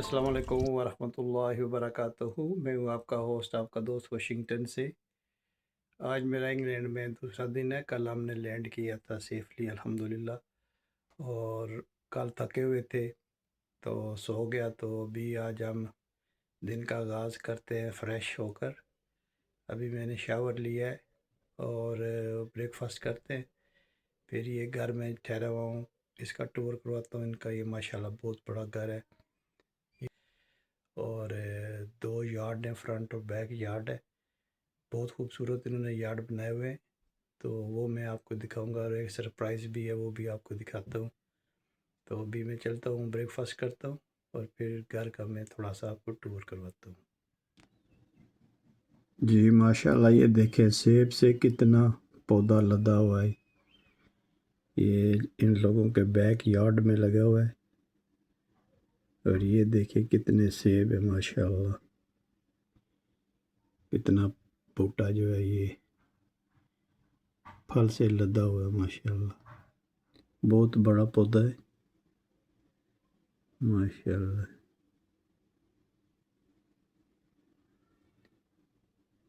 अस्सलाम वालेकुम वरहमतुल्लाहि वबरकातुहू। मैं हूँ आपका होस्ट, आपका दोस्त वाशिंगटन से। आज मेरा इंग्लैंड में दूसरा दिन है। कल हमने लैंड किया था सेफली अल्हम्दुलिल्लाह, और कल थके हुए थे तो सो गया। तो अभी आज हम दिन का आगाज़ करते हैं फ़्रेश होकर। अभी मैंने शावर लिया है और ब्रेकफास्ट करते हैं। फिर ये घर में ठहरा हुआ हूँ, इसका टूर करवाता हूँ। इनका ये माशाल्लाह बहुत बड़ा घर है और दो यार्ड हैं, फ्रंट और बैक यार्ड है। बहुत खूबसूरत इन्होंने यार्ड बनाए हुए हैं, तो वो मैं आपको दिखाऊंगा और एक सरप्राइज़ भी है, वो भी आपको दिखाता हूँ। तो अभी मैं चलता हूँ, ब्रेकफास्ट करता हूँ और फिर घर का मैं थोड़ा सा आपको टूर करवाता हूँ। जी माशाल्लाह, ये देखें सेब से कितना पौधा लदा हुआ है। ये इन लोगों के बैक यार्ड में लगा हुआ है और ये देखें कितने सेब है माशाल्लाह। कितना बूटा जो है ये फल से लदा हुआ है माशाल्लाह। बहुत बड़ा पौधा है माशाल्लाह।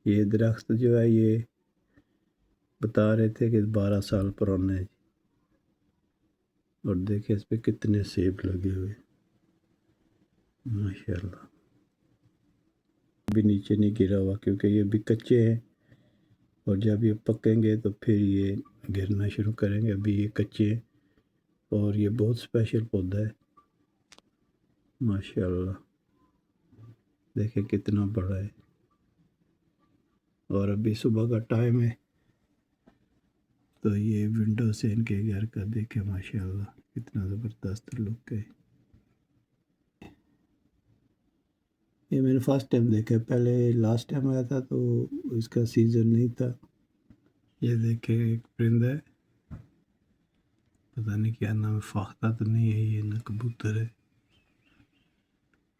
ये दरख्त जो है ये बता रहे थे कि 12 साल पुराना है और देखिए इस पे कितने सेब लगे हुए माशाल्लाह। भी नीचे नहीं गिरा हुआ क्योंकि ये भी कच्चे हैं और जब ये पकेंगे तो फिर ये गिरना शुरू करेंगे। अभी ये कच्चे हैं और ये बहुत स्पेशल पौधा है माशाल्लाह। देखिए कितना बड़ा है और अभी सुबह का टाइम है। तो ये विंडो से इनके घर का देखे माशाल्लाह कितना ज़बरदस्त लुक है। ये मैंने फर्स्ट टाइम देखा, पहले लास्ट टाइम आया था तो इसका सीज़न नहीं था। ये देखे एक परिंदा है, पता नहीं क्या नाम है, फाख्ता तो नहीं है ये, ना कबूतर है।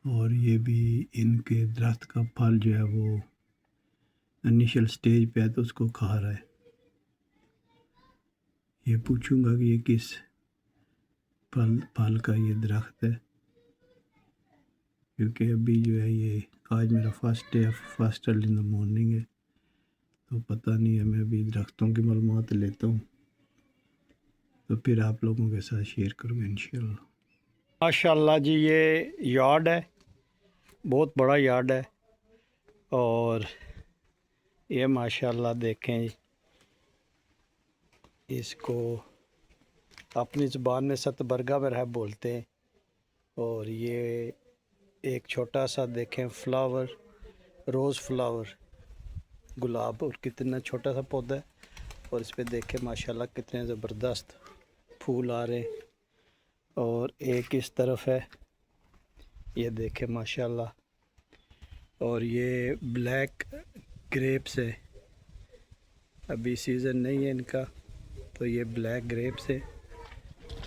और ये भी इनके दरख्त का फल जो है वो इनिशियल स्टेज पे है तो उसको खा रहा है। ये पूछूंगा कि ये किस फल का ये दरख्त है, क्योंकि अभी जो है ये आज मेरा first day, first early in the morning है, तो पता नहीं है। मैं अभी दरख्तों की मालूमात लेता हूँ तो फिर आप लोगों के साथ शेयर करूँगा इंशाल्लाह। माशाल्लाह जी, ये यार्ड है, बहुत बड़ा यार्ड है। और ये माशाल्लाह देखें जी, इसको अपनी ज़ुबान में सतबरगा में बोलते हैं। और ये एक छोटा सा देखें फ्लावर, रोज़ फ्लावर, गुलाब, और कितना छोटा सा पौधा है। और इस पे देखें माशाल्लाह कितने ज़बरदस्त फूल आ रहे हैं। और एक इस तरफ है, ये देखें माशाल्लाह। और ये ब्लैक ग्रेप्स है, अभी सीज़न नहीं है इनका, तो ये ब्लैक ग्रेप्स है।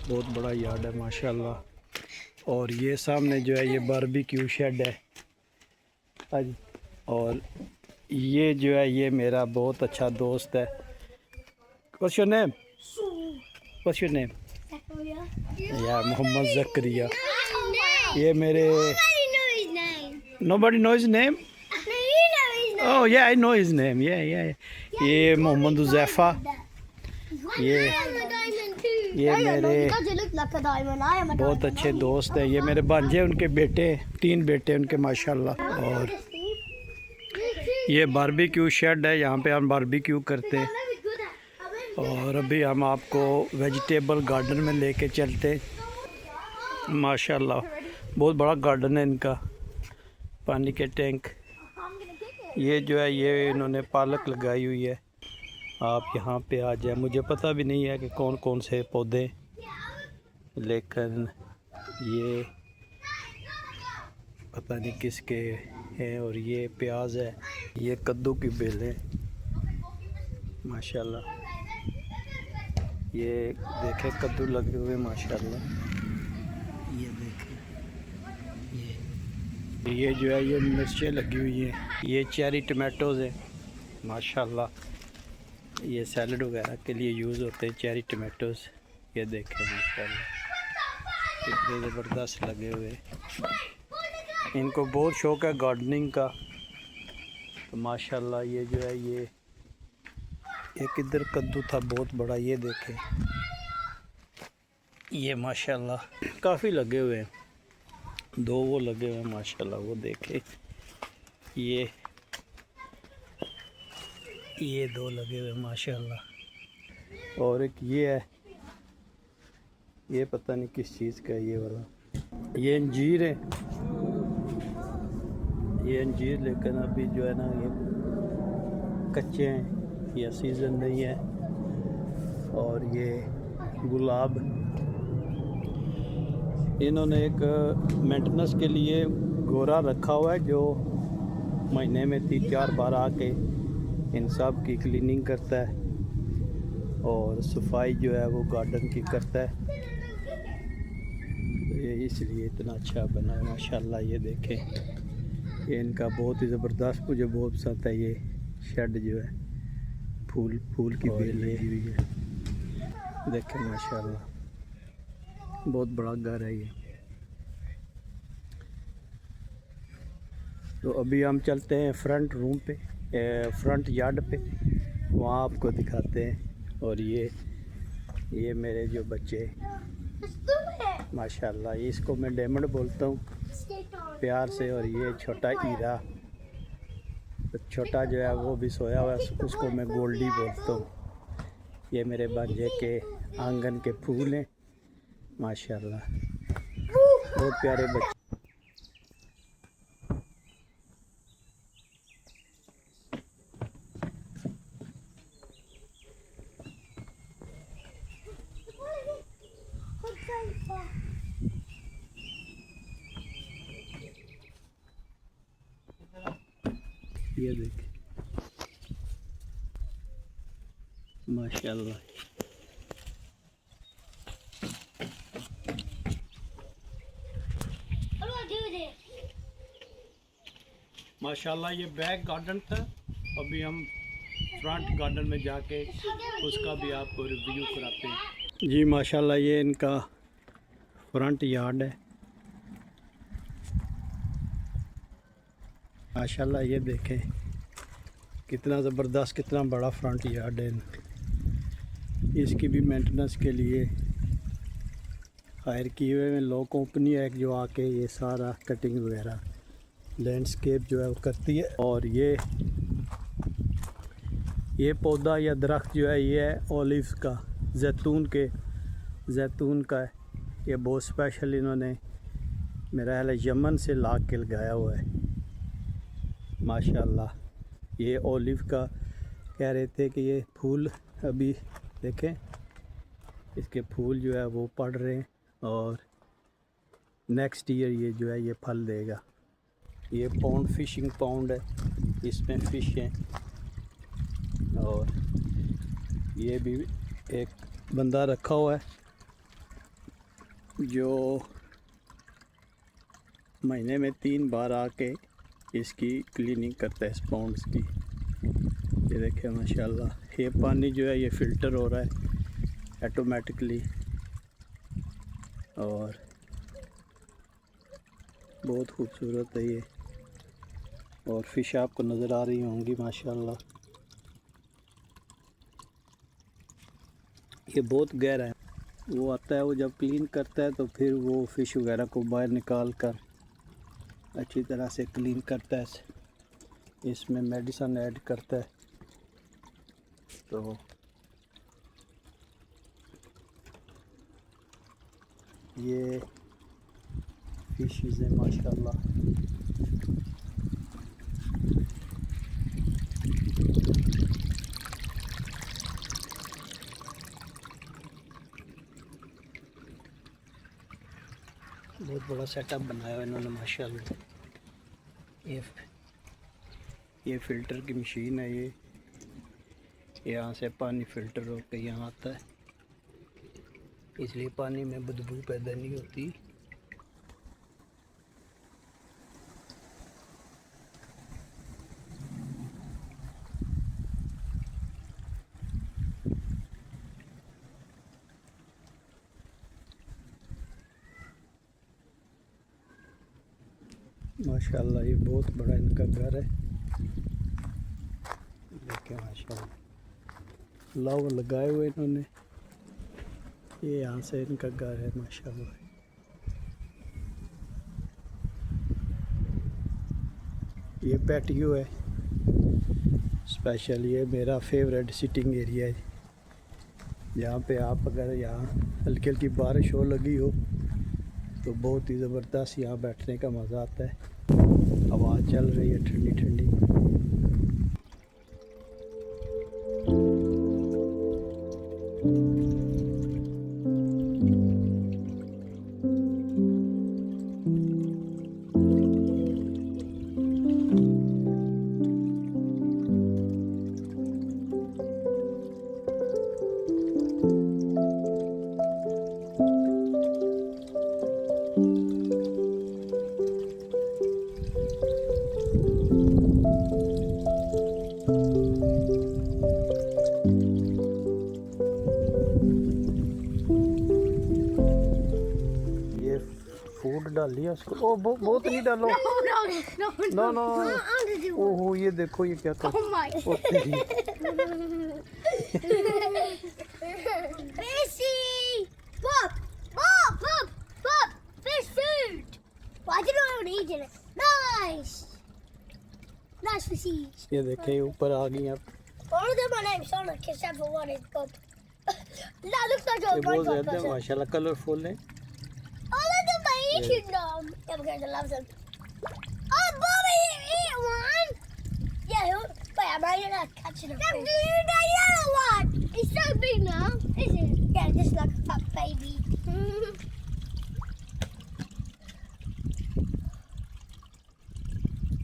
बहुत बड़ा यार्ड है माशाल्लाह। और ये सामने जो है ये बारबेक्यू शेड है आज। और ये जो है ये मेरा बहुत अच्छा दोस्त है। What's your name? What's your name? या मोहम्मद ज़करिया। ये मेरे Nobody knows his name? Oh yeah, I know his name. Yeah. ये मोहम्मद उज़ैफ़ा, ये मेरे बहुत अच्छे दोस्त है। ये मेरे भांजे, उनके बेटे, 3 बेटे उनके माशाल्लाह। और ये बारबेक्यू शेड है, यहाँ पे हम बारबेक्यू करते हैं। और अभी हम आपको वेजिटेबल गार्डन में लेके चलते हैं माशाल्लाह। बहुत बड़ा गार्डन है इनका, पानी के टैंक। ये जो है ये इन्होंने पालक लगाई हुई है। आप यहाँ पे आ जाए, मुझे पता भी नहीं है कि कौन कौन से पौधे, लेकिन ये पता नहीं किसके हैं। और ये प्याज है, ये कद्दू की बेलें माशाल्लाह। ये देखें कद्दू लगे हुए माशाल्लाह। ये देखें ये जो है ये मिर्चें लगी हुई हैं। ये चेरी टमाटोज़ हैं माशाल्लाह। ये सैलड वगैरह के लिए यूज़ होते हैं चेरी टमाटोज़। ये देखें माशाल्लाह कितने ज़बरदस्त लगे हुए। इनको बहुत शौक़ है गार्डनिंग का। तो माशाल्लाह ये जो है ये एक इधर कद्दू था बहुत बड़ा, ये देखें, ये माशाल्लाह काफ़ी लगे हुए हैं, 2 वो लगे हुए हैं माशाल्लाह। वो देखें ये 2 लगे हुए हैं माशाल्लाह। और एक ये है, ये पता नहीं किस चीज़ का है ये वाला, ये अंजीर है, ये अंजीर, लेकिन अभी जो है ना ये कच्चे हैं या सीज़न नहीं है। और ये गुलाब, इन्होंने एक मेंटेनेंस के लिए गोरा रखा हुआ है जो महीने में 3-4 बार आके इन सब की क्लीनिंग करता है और सफाई जो है वो गार्डन की करता है। तो ये इसलिए इतना अच्छा बना है माशाल्लाह। ये देखें, ये इनका बहुत ही ज़बरदस्त, मुझे बहुत पसंद है ये शेड जो है, फूल की बेल लगी हुई है, देखें माशाल्लाह, बहुत बड़ा घर है ये। तो अभी हम चलते हैं फ्रंट रूम पे, फ्रंट यार्ड पे, वहाँ आपको दिखाते हैं। और ये मेरे जो बच्चे माशाल्लाह, इसको मैं डायमंड बोलता हूँ प्यार से। और ये छोटा हीरा, तो छोटा जो है वो भी सोया हुआ है, उसको मैं गोल्डी बोलता हूँ। ये मेरे भांजे के आंगन के फूल हैं माशाल्लाह, बहुत प्यारे बच्चे। ये देखिए माशाल्लाह, माशाल्लाह। ये बैक गार्डन था, अभी हम फ्रंट गार्डन में जाके उसका भी आपको रिव्यू कराते हैं। जी माशाल्लाह, ये इनका फ्रंट यार्ड है माशाल्लाह। ये देखें कितना ज़बरदस्त, कितना बड़ा फ्रंट यार्ड है। इसकी भी मेंटेनेंस के लिए हायर किए हुए हैं लोग, कंपनी है जो आके ये सारा कटिंग वगैरह लैंडस्केप जो है वो करती है। और ये पौधा या दरख्त जो है ये है ओलिव का, जैतून का है। ये बहुत स्पेशल इन्होंने मेरा ख्याल है यमन से ला के लगाया हुआ है माशाल्लाह। ये ओलिव का कह रहे थे कि ये फूल अभी देखें, इसके फूल जो है वो पड़ रहे हैं और नेक्स्ट ईयर ये जो है ये फल देगा। ये पॉन्ड, फिशिंग पॉन्ड है, इसमें फ़िश हैं। और ये भी एक बंदा रखा हुआ है जो महीने में 3 बार आके इसकी क्लीनिंग करता है, इस पॉन्ड्स की। ये देखें माशाल्लाह, ये पानी जो है ये फ़िल्टर हो रहा है ऑटोमेटिकली। और बहुत खूबसूरत है ये, और फ़िश आपको नज़र आ रही होंगी माशाल्लाह। ये बहुत गहरा है, वो आता है, वो जब क्लीन करता है तो फिर वो फ़िश वगैरह को बाहर निकाल कर अच्छी तरह से क्लीन करता है, इसमें मेडिसिन ऐड करता है। तो ये फिशेस है माशाल्लाह। बहुत बड़ा सेटअप बनाया हुआ इन्होंने माशाल्लाह। ये फ़िल्टर की मशीन है, ये यहाँ से पानी फ़िल्टर होकर यहाँ आता है, इसलिए पानी में बदबू पैदा नहीं होती। माशाल्लाह ये बहुत बड़ा इनका घर है। देखें माशाल्लाह फ्लावर लगाए हुए इन्होंने। ये यहाँ से इनका घर है माशाल्लाह। ये पैटियो है स्पेशल। ये मेरा फेवरेट सिटिंग एरिया है, यहाँ पे आप अगर यहाँ हल्की हल्की बारिश हो लगी हो तो बहुत ही ज़बरदस्त यहाँ बैठने का मज़ा आता है। हवा चल रही है ठंडी ठंडी। फूड डाली है उसको। ओ बहुत नहीं डालो। No no. ओहो ये देखो ये क्या कर। ये देखें ऊपर आ गई आप। ये बहुत ज्यादा माशाल्लाह कलरफुल है। Kingdom. Yeah, we're going to love them. Oh, Bobby, eat one. Yeah, wait, I'm ready to catch it. The yellow one. It's so big now, isn't it? Yeah, just like a fat baby.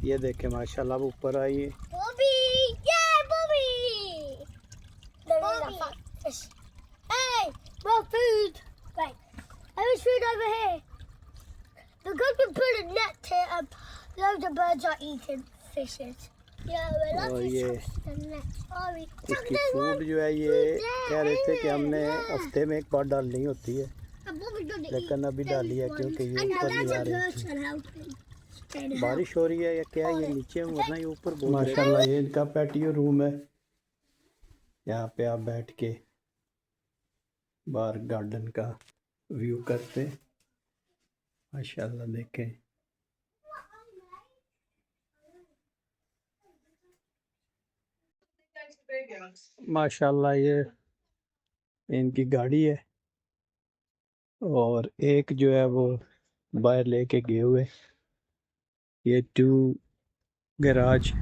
ये देखे माशाल्लाह ऊपर आई है। Bobby, yeah, Bobby. Bobby. Fat fish. Hey, more food. Wait, there's food over here. We're going to put a net here. Loads of birds are eating fishes. Yeah, we're और lucky ये the net. Sorry. इसकी food जो है ये कह रहे थे कि हमने हफ्ते में एक बार डालनी होती है, लेकिन अभी डाली है क्योंकि ये ऊपर नहीं आ रही थी। बारिश हो रही है या क्या है, ये नीचे वरना ये ऊपर बहुत। माशाल्लाह ये इनका पैटियो रूम है। यहाँ पे आप बैठ के बाहर गार्डन का व्यू करते माशाल्लाह। देखें माशाल्लाह ये इनकी गाड़ी है और एक जो है वो बाहर लेके गए हुए। ये 2 गैराज